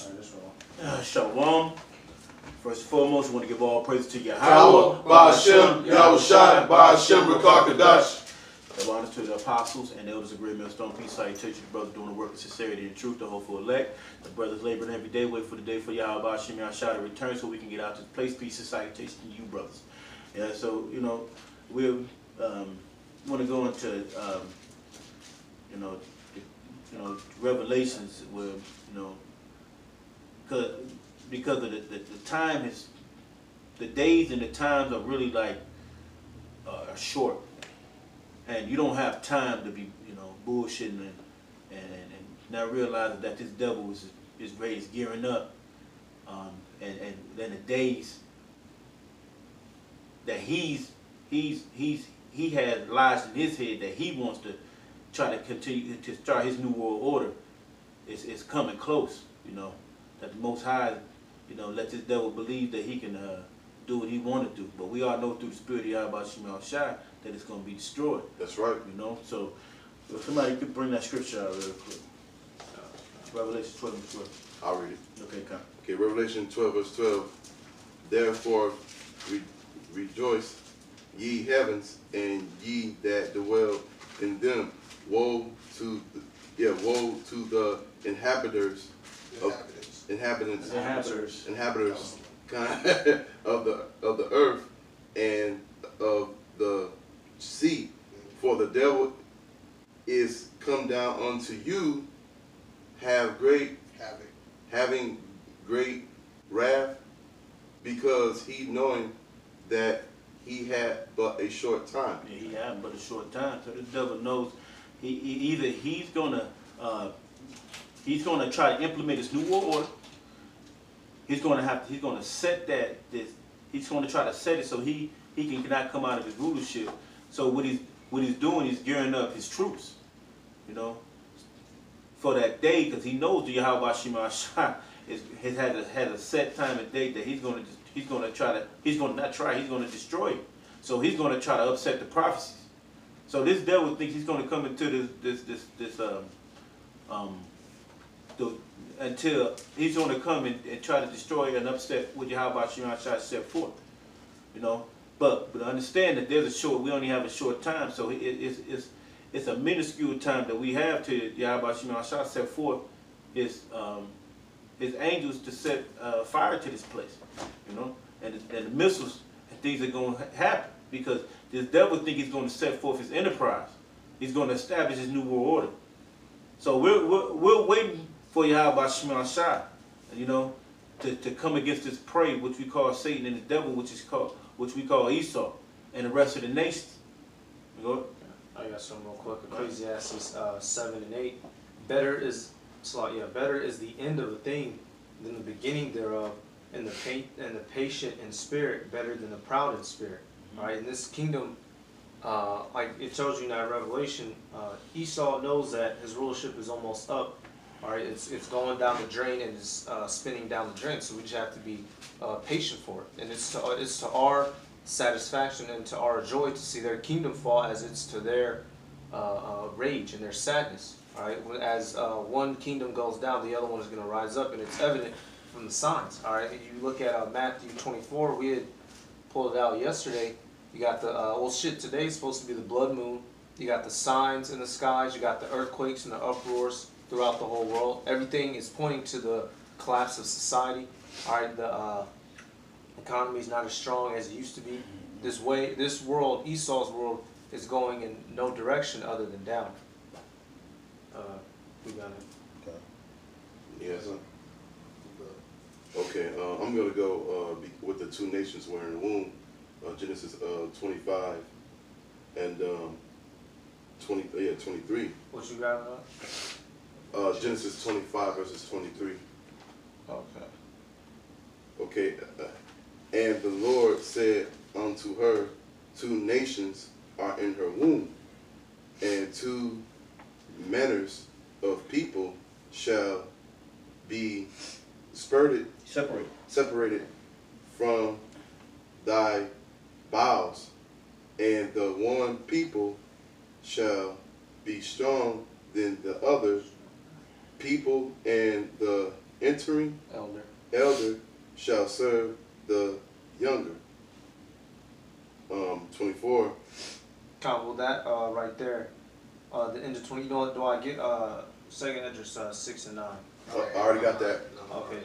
Alright, that's wrong. Shalom. First and foremost, I want to give all praise to Yahweh. Ba'ashem, Yahushai, Ba'ashem, Rakakadash. Give honor to the apostles and the elders of Great Millstone. Peace, salutation, the brothers doing the work of sincerity and truth, the hopeful elect. The brothers laboring every day, wait for the day for Yahweh, Ba'ashem, Yahushai to return so we can get out to this place. Peace and salutation to you, brothers. Yeah, so, you know, we want to go into, Revelations where, because of the time is, the days and the times are really like are short, and you don't have time to be bullshitting and not realizing that this devil is raised gearing up, and then the days that he has lies in his head that he wants to try to continue to start his new world order is coming close. That the Most High, let this devil believe that he can do what he want to do. But we all know through the Spirit of Yahweh Shai that it's going to be destroyed. That's right. So if somebody could bring that scripture out real quick. Revelation 12 and 12. I'll read it. Okay, come. Okay, Revelation 12 verse 12. Therefore rejoice, ye heavens, and ye that dwell in them. Woe to the inhabitants of the earth and of the sea, for the devil is come down unto you, having great wrath, because he knowing that he had but a short time. Yeah, he had but a short time. So the devil knows he's gonna try to implement his new world order. He's gonna set he's gonna try to set it so he cannot come out of his rulership. So what he's doing, he's gearing up his troops, for that day, because he knows the Yahweh Shema Shai has a set time and date that he's gonna destroy it. So he's gonna try to upset the prophecies. So this devil thinks he's gonna come into until he's going to come and try to destroy and upset what Yahweh Shema Shai set forth, But understand that we only have a short time, so it's a minuscule time that we have to Yahweh Shema Shai set forth his angels to set fire to this place, and the missiles and things are going to happen because this devil thinks he's going to set forth his enterprise. He's going to establish his new world order. So we're waiting for Yahweh Shema Shai, to come against this prey, which we call Satan, and the devil, which we call Esau, and the rest of the nations. I got some real quick. Ecclesiastes 7 and 8. Better is the end of a thing than the beginning thereof, and the patient in spirit better than the proud in spirit. All right, in this kingdom, like it tells you in that Revelation, Esau knows that his rulership is almost up. All right, it's going down the drain and it's spinning down the drain. So we just have to be patient for it, and it's to our satisfaction and to our joy to see their kingdom fall, as it's to their rage and their sadness. All right, as one kingdom goes down, the other one is going to rise up, and it's evident from the signs. All right, you look at Matthew 24. We had pulled it out yesterday. You got the today is supposed to be the blood moon. You got the signs in the skies. You got the earthquakes and the uproars throughout the whole world. Everything is pointing to the collapse of society. All right, the economy is not as strong as it used to be. This world, Esau's world, is going in no direction other than down. We got it. Okay. Yes. Okay. I'm gonna go with the two nations were in the womb. Genesis 25 and 23. What you got on? Genesis 25 verses 23. Okay. Okay. And the Lord said unto her, two nations are in her womb, and two manners of people shall be separated from thy bowels, and the one people shall be strong than the other people, and the entering elder. shall serve the younger. 24. Well, that right there, the end of 20. You know what? Do I get second Esdras 6 and 9? I already got that. Okay.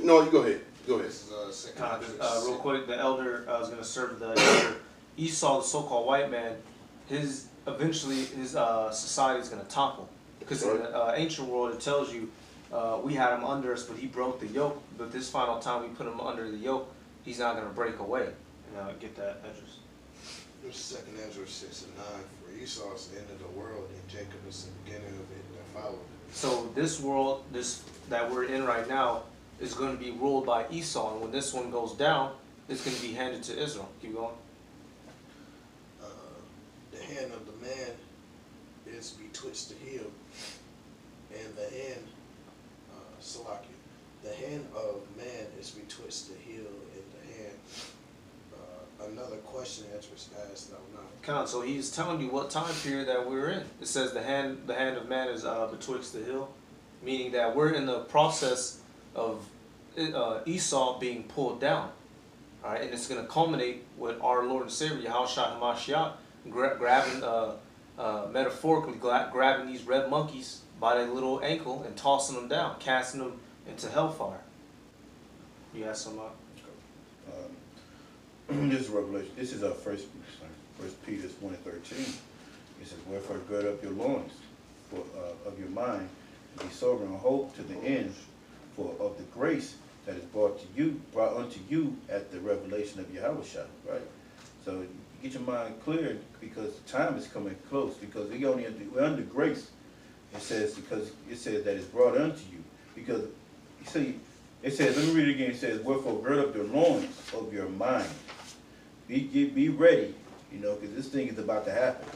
No, you go ahead. Go ahead. This is second Real quick, the elder is going to serve the younger. Esau, the so-called white man, eventually his society is going to topple. Because in the ancient world, it tells you we had him under us, but he broke the yoke. But this final time we put him under the yoke, he's not going to break away. Get that, Esdras. This second Esdras 6 and 9. For Esau is the end of the world, and Jacob is the beginning of it that followed. So this world, that we're in right now, is going to be ruled by Esau, and when this one goes down, it's going to be handed to Israel. Keep going. The hand of the man is betwixt the heel, and the hand, Salakia, the hand of man is betwixt the heel and the hand. Another question Esdras asked, So he's telling you what time period that we're in. It says the hand of man is betwixt the hill, meaning that we're in the process of Esau being pulled down. All right, and it's going to culminate with our Lord and Savior Yahushua HaMashiach grabbing, metaphorically grabbing these red monkeys by their little ankle and tossing them down, casting them into hellfire. You ask some. This is Revelation. This is our First Peter 1:13. It says, "Wherefore gird up your loins of your mind, and be sober and hope to the end, for of the grace that is brought unto you at the revelation of Yahushua." Right. So you get your mind clear because time is coming close. Because we're under grace. It says because it says that it's brought unto you. Because you see, it says. Let me read it again. It says, "Wherefore gird up your loins of your mind." Be ready, because this thing is about to happen,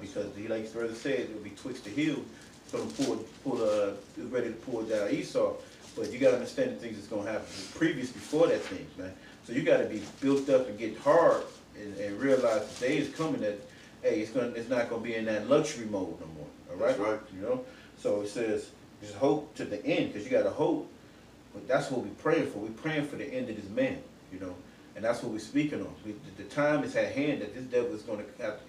because he, like further said, it'll be twixt the heel, it's gonna it's ready to pull down Esau. But you gotta understand the things that's gonna happen before that thing, man. So you gotta be built up and get hard and realize the day is coming that, hey, it's not gonna be in that luxury mode no more. All right, That's right. So it says, just hope to the end, because you gotta hope. But that's what we're praying for. We're praying for the end of this man, And that's what we're speaking on. The time is at hand that this devil is going to have,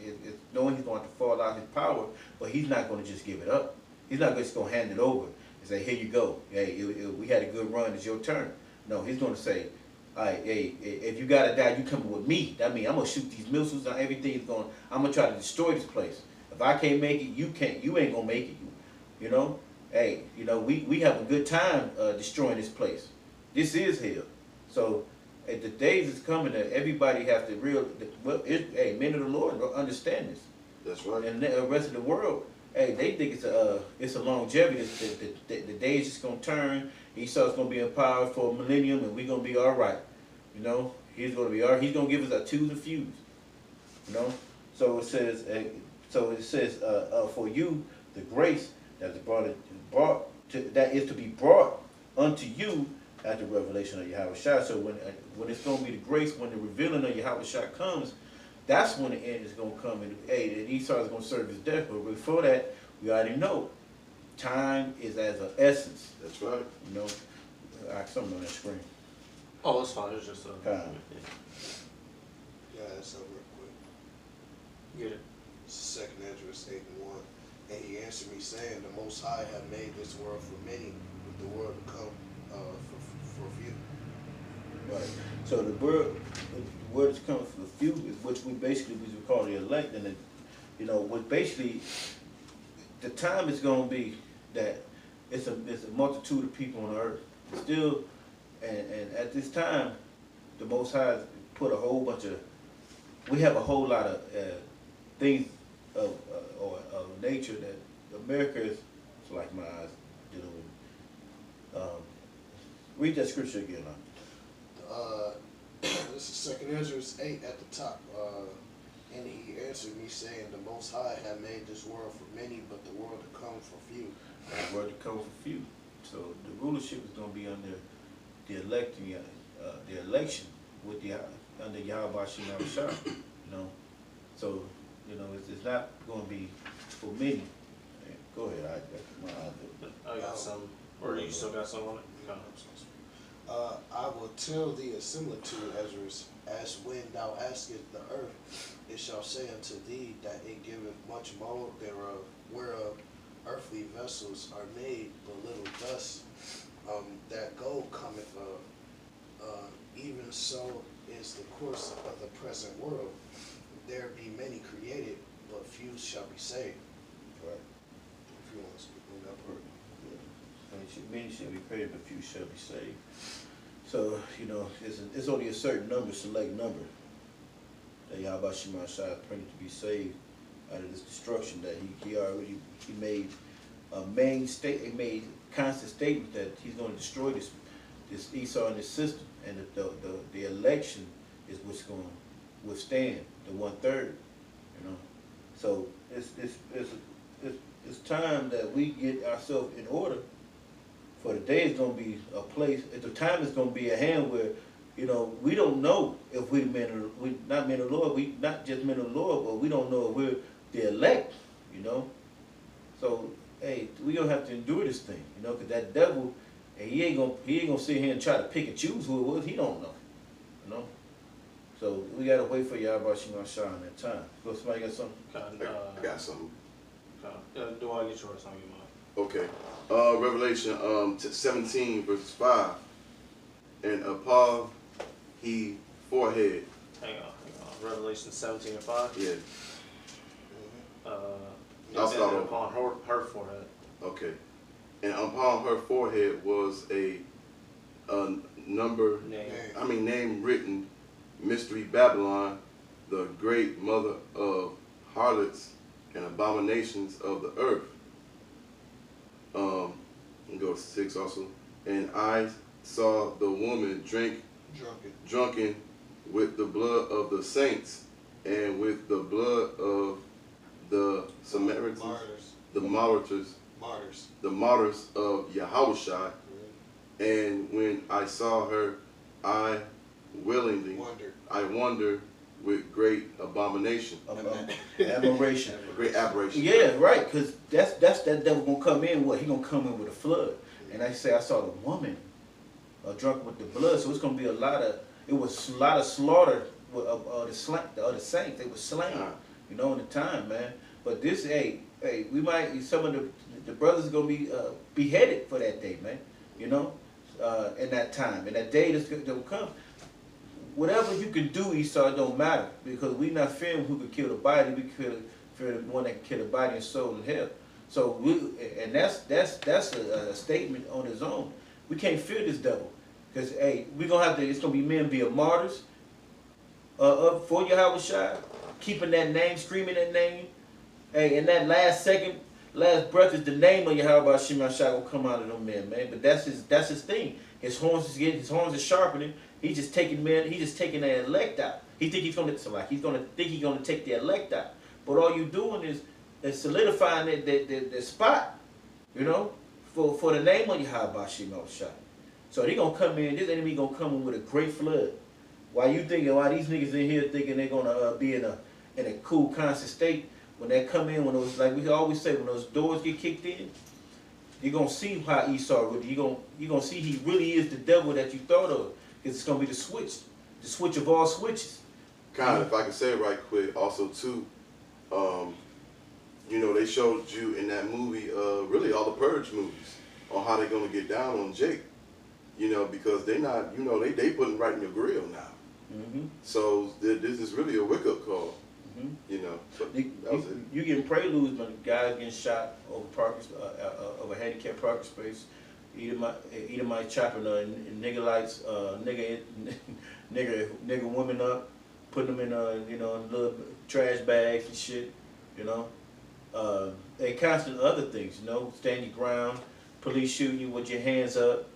knowing he's going to fall out his power, but he's not going to just give it up. He's not just going to hand it over and say, here you go. Hey, we had a good run. It's your turn. No, he's going to say, all right, hey, if you got to die, you coming with me. That means I'm going to shoot these missiles and everything is going, I'm going to try to destroy this place. If I can't make it, you can't. You ain't going to make it. Hey, we have a good time destroying this place. This is hell. So, the days is coming that everybody has to men of the Lord understand this. That's right. And the rest of the world, hey, they think it's a longevity. The days just gonna turn. Esau's gonna be in power for a millennium, and we're gonna be all right. He's gonna be he's gonna give us our twos and fews. So it says, for you the grace that is to be brought unto you at the revelation of Yahushua. So when it's going to be the grace, when the revealing of Yahushua comes, that's when the end is going to come. And Esau is going to serve his death. But before that, we already know time is as an essence. That's right. Something on that screen. Oh, that's fine. It's just a time. Yeah, that's up real quick. Get it. It's second Esdras 8 and 1. And he answered me, saying, the Most High have made this world for many, but the world to come for few. Right. So the word is coming for few, which we call the elect, and what basically the time is going to be that it's a multitude of people on earth still, and at this time, the Most High put a whole bunch of. We have a whole lot of things of nature that America is, like my eyes, dealing with. Read that scripture again. This is second Esdras 8 at the top. And he answered me, saying, the Most High have made this world for many, but the world to come for few. The world to come for few. So the rulership is going to be under the election with under Yahweh Shemashah. So it's not going to be for many. Go ahead. I got some. Or you still got some on it? No. I will tell thee a similitude, Esau'S, as when thou askest the earth, it shall say unto thee that it giveth much mold thereof, whereof earthly vessels are made, but little dust that gold cometh of. Even so is the course of the present world. There be many created, but few shall be saved. Right. If you want to speak on that part. Many shall be created, but few shall be saved. So, you know, it's only a certain number, select number, that Yahweh Shema Shai printed to be saved out of this destruction that he already made a main state, he made constant statement that he's going to destroy this Esau and this system, and the election is what's going to withstand the 1/3, you know. So it's time that we get ourselves in order. For the day is going to be a place, at the time is going to be a hand where, you know, we don't know if we not men of the Lord, we not just men of the Lord, but we don't know if we're the elect, you know. So, hey, we gonna have to endure this thing, you know, because that devil, and he ain't gonna sit here and try to pick and choose who it was. He don't know, you know. So we gotta wait for Yahweh Shema Shai in that time. So somebody got something? I got something. Do I get yours? I'll get mine. Okay. Revelation 17 verses 5. And upon he forehead. Hang on. Revelation 17 and 5. Yeah. I'll start upon her forehead. Okay. And upon her forehead was a name written, Mystery Babylon, the great mother of harlots and abominations of the earth. And go to 6 also. And I saw the woman drunken with the blood of the saints and with the blood of the Samaritans, the martyrs of Yahushua. And when I saw her, I wondered with great abomination. Admiration. Great aberration. Yeah, right, because that's that devil gonna come in. What? He gonna come in with a flood. And I say I saw the woman drunk with the blood. So it's gonna be a lot of slaughter of the saints. They were slain, you know, in the time, man. But this, hey, we might, some of the brothers gonna be beheaded for that day, man. You know, in that time, in that day that will come. Whatever you can do, Esau, it don't matter, because we not fearing who could kill the body. We fear the one that can kill the body and soul in hell. So that's a statement on its own. We can't fear this devil, because hey, we gonna have to. It's gonna be men being martyrs for Yahushua, keeping that name, screaming that name. Hey, and that last breath is the name of Yahweh Shema Shai will come out of them men, man. But that's his thing. His horns are sharpening. He's just taking that elect out. He think he's gonna take the elect out. But all you doing is solidifying that spot, you know, for the name of Yahweh Shema Shai. So he gonna come in. This enemy gonna come in with a great flood. Why these niggas in here thinking they're gonna be in a cool, constant state? When they come in, when those, like we always say, when those doors get kicked in, you're gonna see how Esau really. You're gonna see he really is the devil that you thought of. Because it's gonna be the switch of all switches. Kind of, if I can say it right quick, also too, you know, they showed you in that movie, really all the Purge movies, on how they're gonna get down on Jake. You know, because they not, you know, they putting right in your grill now. Mm-hmm. So this is really a wake up call. Mm-hmm. You know, so that was it. You getting preludes when guys getting shot over handicapped parking space. Edomite chopping nigger women up, putting them in you know, little trash bags and shit, you know. And constant other things, you know, stand your ground, police shooting you with your hands up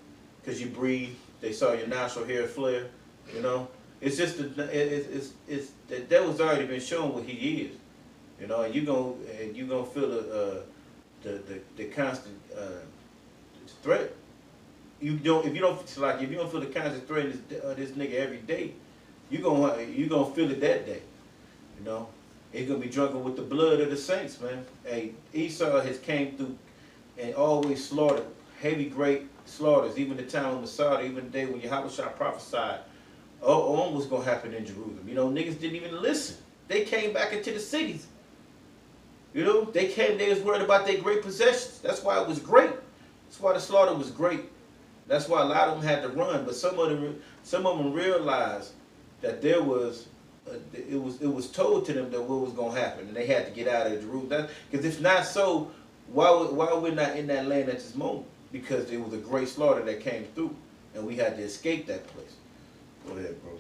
because you breathe. They saw your nostril hair flare, you know. It's just the devil's already been shown what he is, you know. And you gonna feel the constant threat. If you don't feel the constant threat of this nigga every day, you gonna feel it that day, you know. He's gonna be drunken with the blood of the saints, man. Hey, Esau has came through and always slaughtered heavy, great slaughters. Even the time of Messiah, even the day when Yahushua prophesied, oh, what's gonna happen in Jerusalem. You know, niggas didn't even listen. They came back into the cities. You know, they came. They was worried about their great possessions. That's why it was great. That's why the slaughter was great. That's why a lot of them had to run. But some of them realized that there was. It was told to them that what was gonna happen, and they had to get out of Jerusalem. Because if not so, why we're not in that land at this moment? Because there was a great slaughter that came through, and we had to escape that place. Go ahead, bro.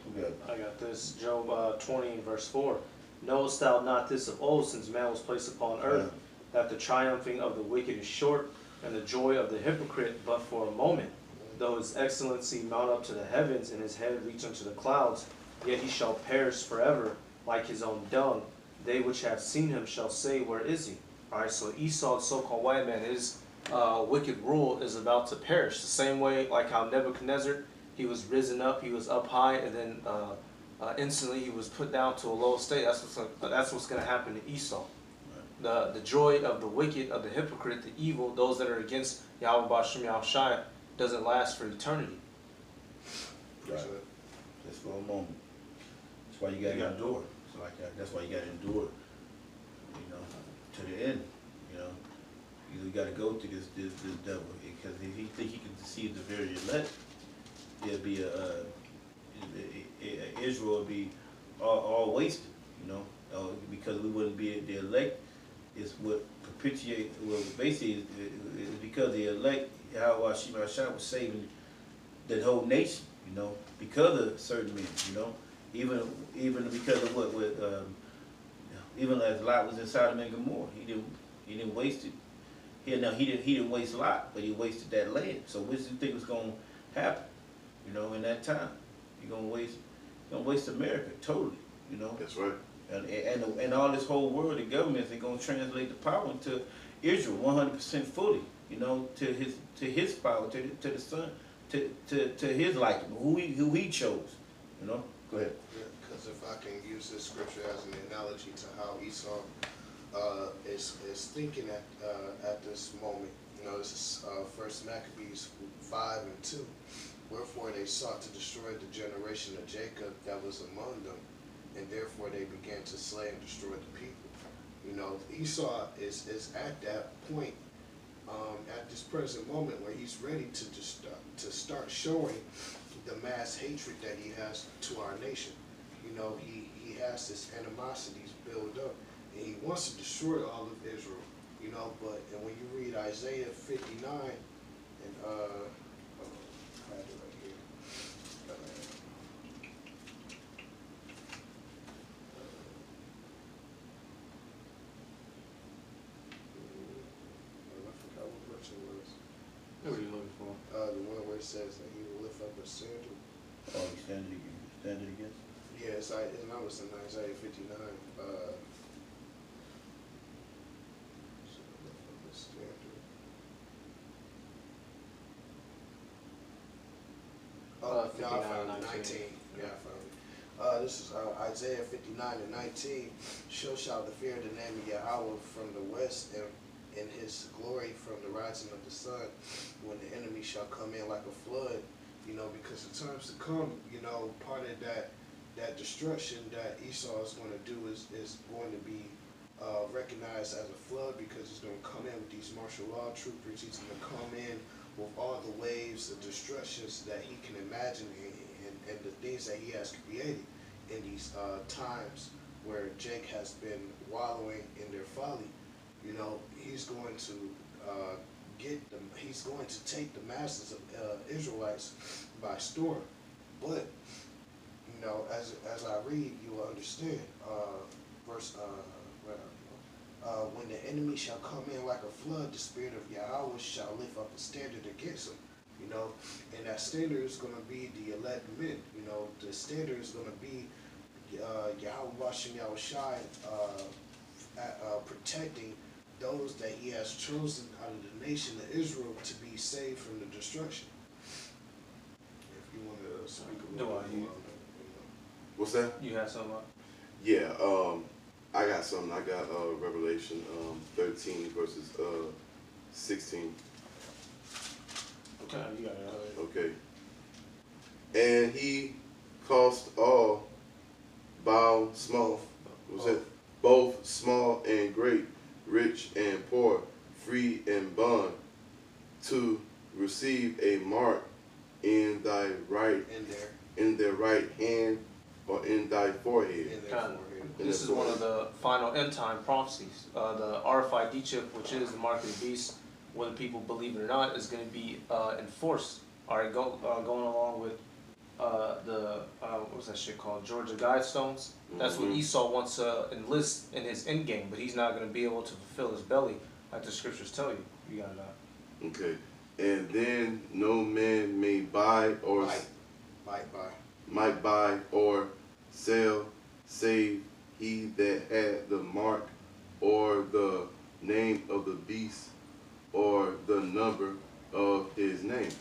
I got this. Job 20 verse 4. Knowest thou not this of old, since man was placed upon earth, that the triumphing of the wicked is short, and the joy of the hypocrite but for a moment? Though his excellency mount up to the heavens, and his head reach unto the clouds, yet he shall perish forever, like his own dung. They which have seen him shall say, where is he? Alright, so Esau, the so-called white man, his wicked rule is about to perish. The same way like how Nebuchadnezzar, he was risen up, he was up high, and then instantly he was put down to a low state. That's what's going to happen to Esau. The joy of the wicked, of the hypocrite, the evil, those that are against Yahweh B'Shem Yahushua, doesn't last for eternity. Right. Just for a moment. That's why you got to endure. So that's why you got to endure. You know, to the end. You know, you got to go through this devil, because if he think he can deceive the very elect, it'll be Israel will be all wasted. You know, because we wouldn't be the elect. Is what perpetuate. Well, basically, is because the elect, how Shema was saving the whole nation. You know, because of certain men. You know, even because of what even as Lot was in Sodom and Gomorrah, he didn't waste it. He didn't waste Lot, but he wasted that land. So what do you think was going to happen? You know, in that time, you're gonna waste America totally. You know. That's right. And all this whole world, the governments, they're gonna translate the power into Israel 100% fully. You know, to his power, to the Son, to his liking, who he chose. You know. Go ahead. Because if I can use this scripture as an analogy to how Esau is thinking at this moment, you know, this is First Maccabees 5:2. Wherefore they sought to destroy the generation of Jacob that was among them, and therefore they began to slay and destroy the people. You know, Esau is at that point, at this present moment, where he's ready to start showing the mass hatred that he has to our nation. You know, he has this animosities built up, and he wants to destroy all of Israel. You know, but and when you read Isaiah 59 and I have it right here. I forgot what verse it was. What are you looking for? The one where it says that he will lift up a sandal. Oh, you stand it against? Yeah, it's that was in Isaiah 59. So lift up a standard. Oh, no, I found it. 19. Yeah, I found it. This is Isaiah 59:19. So shall the fear of the name of Yahweh from the west, and in his glory from the rising of the sun, when the enemy shall come in like a flood. You know, because the times to come, you know, part of that destruction that Esau is going to do is going to be recognized as a flood, because he's going to come in with these martial law troopers. He's going to come in with all the waves of destructions that he can imagine, and the things that he has created in these times where Jake has been wallowing in their folly. You know, he's going to he's going to take the masses of Israelites by storm. But you know, as I read, you will understand. Verse when the enemy shall come in like a flood, the spirit of Yahweh shall lift up a standard against him. You know, and that standard is going to be the elect men. You know, the standard is going to be Yahweh B'Shem Yahushua protecting those that he has chosen out of the nation of Israel to be saved from the destruction. If you want to speak a little bit more on that. What's that? You have something? Yeah, I got something. I got Revelation 13 verses 16. You got it. Okay. And he caused all, bound small, was it? Both small and great, rich and poor, free and bond, to receive a mark in thy right, in their right hand, or in thy forehead. In their forehead. This is one of the final end time prophecies. The RFID chip, which is the mark of the beast, whether people believe it or not, is going to be enforced. All right, going along with what was that shit called? Georgia Guidestones. That's what Esau wants to enlist in his end game, but he's not going to be able to fulfill his belly, like the scriptures tell you. You got it. Okay. And then no man may buy or might buy or sell, save he that had the mark or the name of the beast or the number of his name.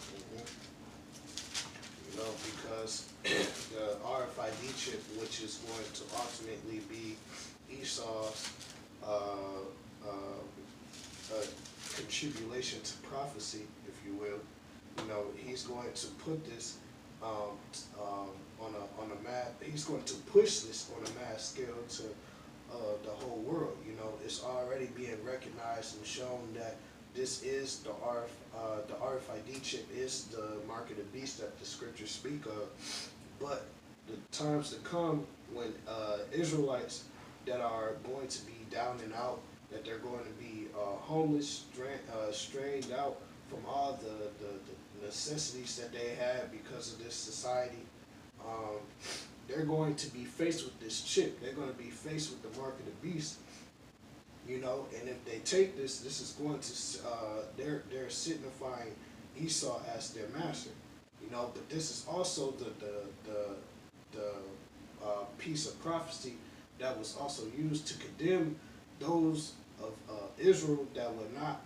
You know, because the RFID chip, which is going to ultimately be Esau's contribution to prophecy, if you will. You know, he's going to put this on a mass. He's going to push this on a mass scale to the whole world. You know, it's already being recognized and shown that this is the RFID chip is the mark of the beast that the scriptures speak of. But the times to come when Israelites that are going to be down and out, that they're going to be homeless, strained out from all the necessities that they have because of this society. They're going to be faced with this chip. They're going to be faced with the mark of the beast. You know, and if they take this, this is going to they're signifying Esau as their master. You know, but this is also the piece of prophecy that was also used to condemn those of Israel that were not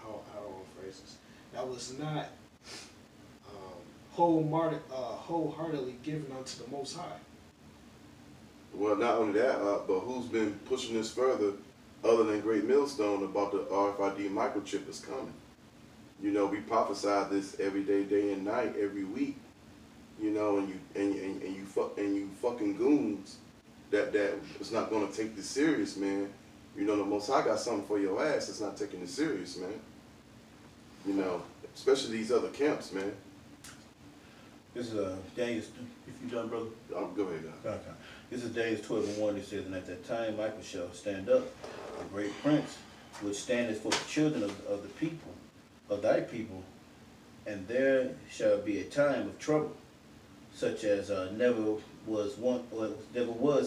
how do I phrase this? That was not wholeheartedly given unto the Most High. Well, not only that, but who's been pushing this further other than Great Millstone about the RFID microchip is coming? You know, we prophesied this every day and night, every week. You know, and you fucking goons that is not gonna take this serious, man. You know, the Most High got something for your ass that's not taking it serious, man. You know, especially these other camps, man. This is Daniel. If you done, brother. Go ahead, guys. Okay. This is Daniel 12:1. It says, and at that time Michael shall stand up, the great prince, which standeth for the children of the people, of thy people, and there shall be a time of trouble, such as never was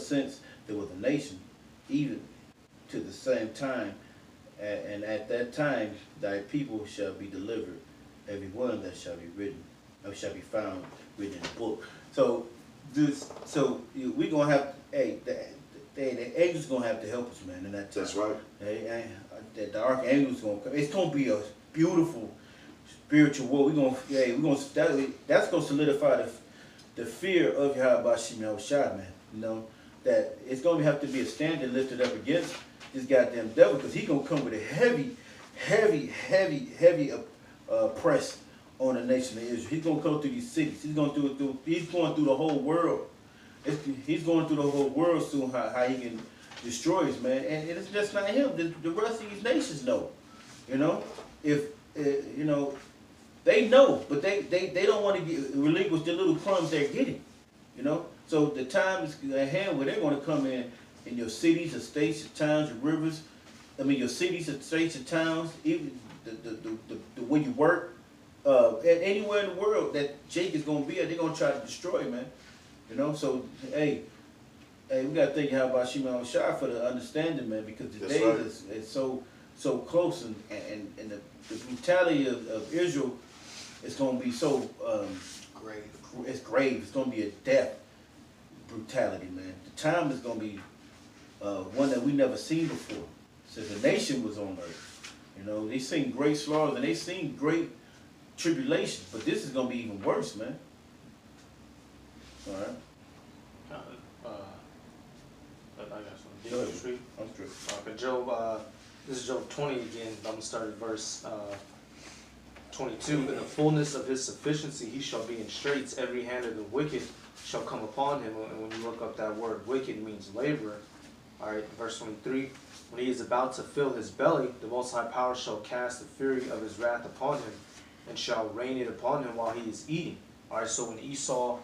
since there was a nation, even to the same time. And at that time thy people shall be delivered, every one that shall be written, or shall be found written in the book. So we gonna have, the angels gonna have to help us, man. In that time. That's right. The archangel's gonna come. It's gonna be a beautiful spiritual war. That's gonna solidify the fear of Yahweh Shemel Shai, man. You know, that it's gonna have to be a standard lifted up against this goddamn devil, because he's gonna come with a heavy press on the nation of Israel. He's gonna come through these cities. He's going through the whole world. He's going through the whole world soon. How he can destroy us, man. And it's just not him. The rest of these nations know. You know, if you know, they know, but they don't want to relinquish the little crumbs they're getting. You know, so the time is at hand where they're going to come in your cities, your states, your towns, your rivers. I mean, your cities, your states, your towns, even the way you work. Anywhere in the world that Jake is going to be at, they're going to try to destroy, man. You know, so, hey, we got to thank you about Shimon Shah for the understanding, man, because the days is so close, and the brutality of Israel is going to be so grave. It's grave. It's going to be a death brutality, man. The time is going to be one that we never seen before since the nation was on earth. You know, they seen great slaughters and they seen great tribulation, but this is going to be even worse, man. All right. I got some. Go ahead. I'm straight. Job This is Job 20 again. I'm gonna start at verse 22. In the fullness of his sufficiency, he shall be in straits. Every hand of the wicked shall come upon him. And when you look up that word, wicked means laborer. All right, verse 23. When he is about to fill his belly, the Most High Power shall cast the fury of his wrath upon him, and shall rain it upon him while he is eating. All right, so when Esau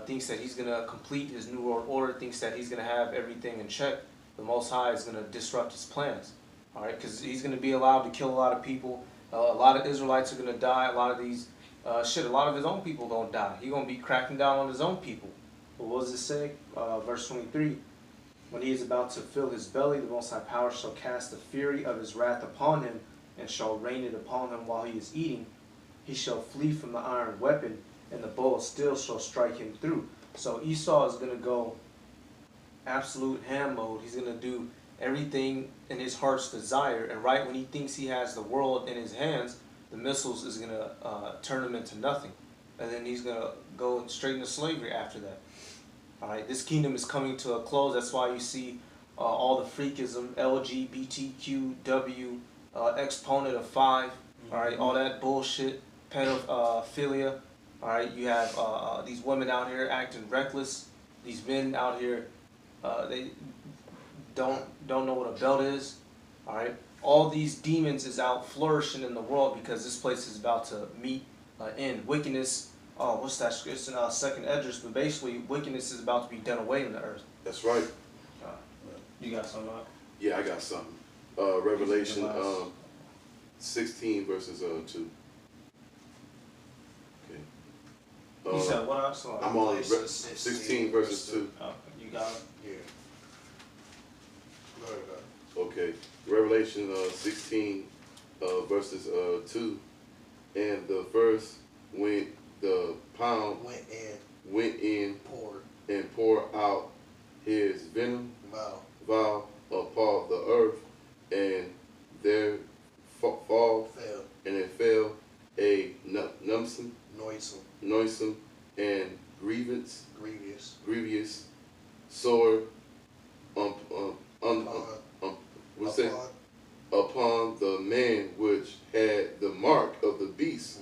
thinks that he's gonna complete his new world order, thinks that he's gonna have everything in check, the Most High is gonna disrupt his plans. All right, because he's gonna be allowed to kill a lot of people. A lot of Israelites are gonna die. A lot of these a lot of his own people gonna die. He's gonna be cracking down on his own people. But what does it say? Verse 23. When he is about to fill his belly, the Most High Power shall cast the fury of his wrath upon him, and shall rain it upon him while he is eating. He shall flee from the iron weapon, and the bow of steel shall strike him through. So Esau is going to go absolute ham mode. He's going to do everything in his heart's desire, and right when he thinks he has the world in his hands, the missiles is going to turn him into nothing. And then he's going to go straight into slavery after that. All right, this kingdom is coming to a close. That's why you see all the freakism, LGBTQW, exponent of 5, all right, all that bullshit, pedophilia. All right, you have these women out here acting reckless. These men out here, they don't know what a belt is. All right, all these demons is out flourishing in the world because this place is about to meet end. Wickedness. Oh, what's that? It's in second Esdras, but basically wickedness is about to be done away in the earth. That's right. You got something? Yeah, I got something. Revelation 16 verses 2. Okay. You said what? I'm on 16 verses 2. Oh, you got it? Yeah. Go ahead, guys. Okay. Revelation 16 verses 2. And the first went the pound went in and poured out his venom vial upon the earth, and there fell a noisome and grievous sword upon the man which had the mark of the beast,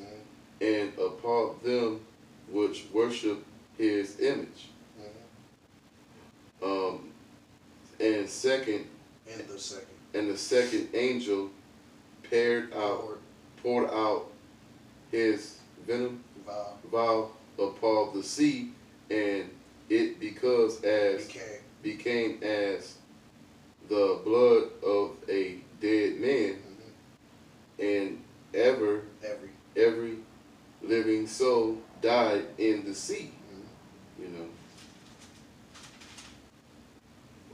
and upon them which worship his image. And the second angel poured out his venom vial upon the sea, and it became as the blood of a dead man, and every living soul died in the sea. You know.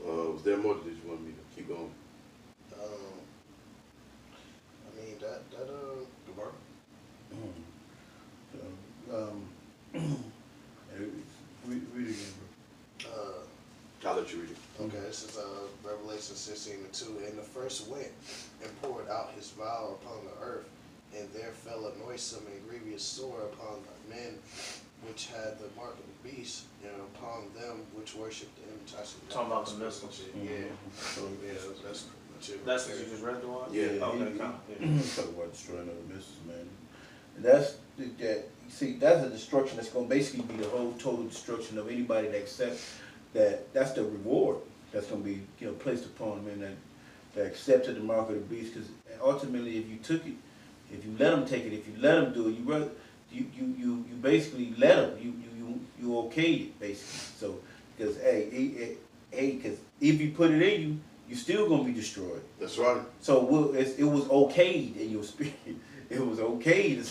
Was there more? Did you want me to keep going? I mean that Read again, bro. I'll let you read it. Okay, this is Revelation 16:2. And the first went and poured out his vial upon the earth, and there fell a noisome and grievous sword upon the men which had the mark of the beast, and upon them which worshipped the image. Talking about the missiles. Yeah. So yeah, that's pretty much it. That's what you just read the one? Yeah. Okay, come. Talk about destroying other missiles, man. And that's that's a destruction that's going to basically be the whole total destruction of anybody that accepts that. That's the reward that's going to be placed upon them, and that accepted the mark of the beast. Because ultimately, if you took it, if you let them take it, if you let them do it, you basically let them. You okayed it basically. So because because if you put it in you, you're still going to be destroyed. That's right. So it was okayed in your spirit. It was okayed a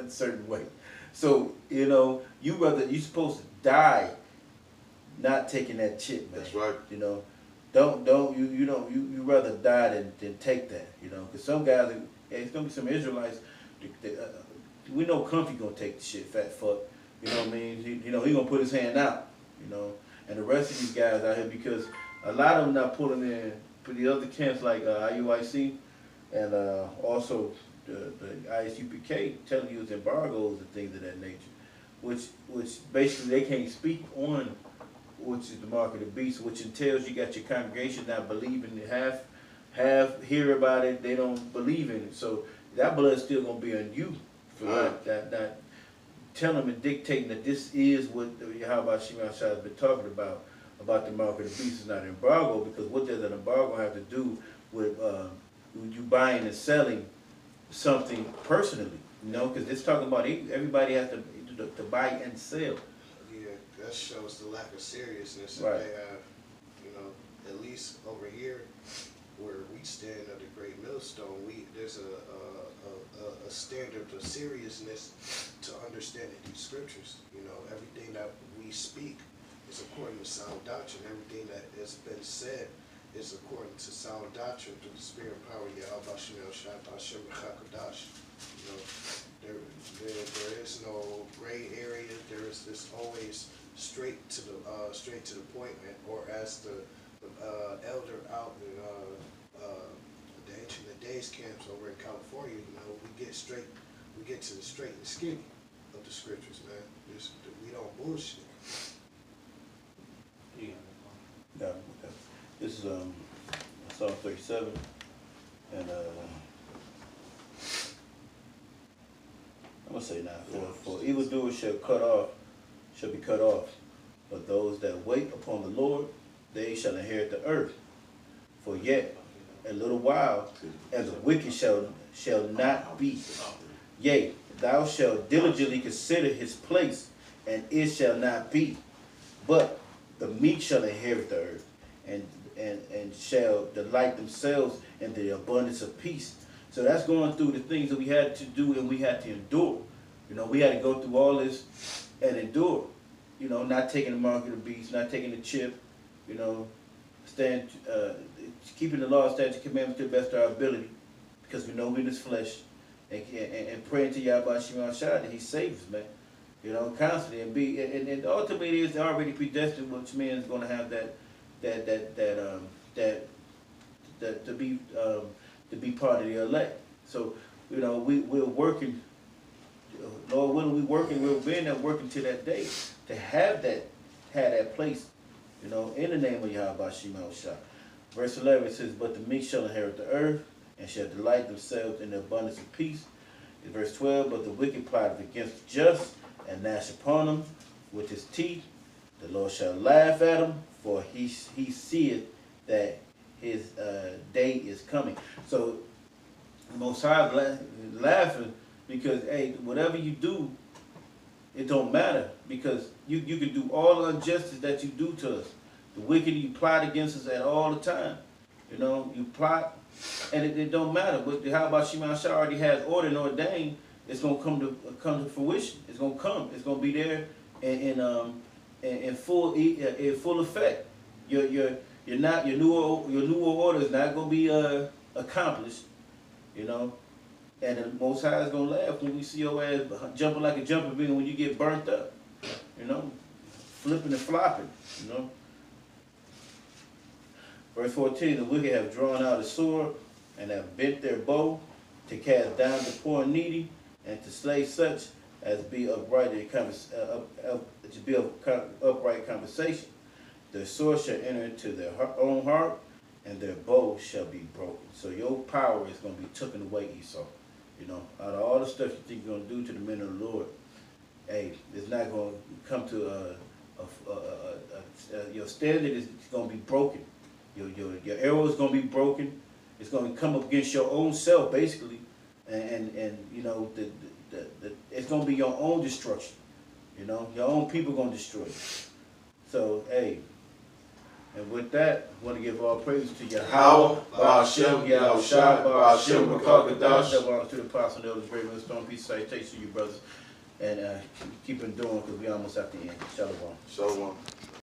certain way. So you're supposed to die not taking that chip, man. That's right. You rather die than take that. Because some guys, it's gonna be some Israelites. We know Comfy gonna take the shit, fat fuck. You know what I mean? He gonna put his hand out. And the rest of these guys out here, because a lot of them not pulling in for the other camps like IUIC and also the ISUPK telling you it's embargoes and things of that nature, which basically they can't speak on, which is the mark of the beast, which entails you got your congregation not believing half hear about it, they don't believe in it. So that blood's still gonna be on you for that telling them and dictating that this is what Yahweh Shemashah has been talking about the mark of the beast is not an embargo, because what does an embargo have to do with you buying and selling something personally? You know, because it's talking about everybody has to buy and sell. Yeah, that shows the lack of seriousness that Right. they have. You know, at least over here where we stand at the Great Millstone, there's a standard of seriousness to understanding these scriptures. You know, everything that we speak is according to sound doctrine. Everything that has been said is according to sound doctrine through the spirit and power of Yahweh Shemel Shaddai Shem Chakadash. You know, there is no gray area. There is this always straight to the point, or as the elder out in the Ancient of Days camps over in California, you know, we get to the straight and skinny of the scriptures, man. We don't bullshit. Yeah. Yeah, okay. This is Psalm 37, and I'm gonna say now, for evildoers shall be cut off, but those that wait upon the Lord, they shall inherit the earth. For yet a little while, and the wicked shall not be. Yea, thou shalt diligently consider his place, and it shall not be. But the meek shall inherit the earth, and shall delight themselves in the abundance of peace. So that's going through the things that we had to do and we had to endure. You know, we had to go through all this and endure. You know, not taking the mark of the beast, not taking the chip, you know, keeping the law, statutes, commandments to the best of our ability, because we know we're in this flesh, and praying to Yahweh Shemashah that he saves us, man. You know, constantly, and ultimately it's already predestined, which means going to have to be part of the elect. So, you know, we're working, Lord willing, we're being there working to that day to have that place, you know, in the name of Yahweh Shemashah. Verse 11 says, but the meek shall inherit the earth, and shall delight themselves in the abundance of peace. In verse 12, but the wicked plotteth against the just, and gnash upon them with his teeth. The Lord shall laugh at him, for he seeth that his day is coming. So the Most High laughing because, hey, whatever you do, it don't matter, because you can do all the injustice that you do to us. The wicked, you plot against us at all the time. You know, you plot, and it don't matter. But how about Shemashah already has ordered and ordained? It's gonna come to fruition. It's gonna come. It's gonna be there in full effect. Your new order is not gonna be accomplished. You know, and the Most High is gonna laugh when we see your ass jumping like a jumping bean when you get burnt up. You know, flipping and flopping. You know. Verse 14, the wicked have drawn out a sword and have bent their bow to cast down the poor and needy, and to slay such as be upright upright conversation. Their sword shall enter into their own heart, and their bow shall be broken. So your power is going to be taken away, Esau. You know, out of all the stuff you think you're going to do to the men of the Lord, hey, it's not going to come to your standard is going to be broken. Your arrow is going to be broken. It's going to come up against your own self, basically, and you know it's going to be your own destruction. You know, your own people going to destroy you. So hey, and with that, I want to give all praise to Yahweh, Ba'ashem, Yahushua, Ba'ashem, Rakakadash. That belongs to the apostle, the elders, great millstone. Peace, salutation to you, brothers, and keep on doing because we almost at the end. Shalom. Shalom.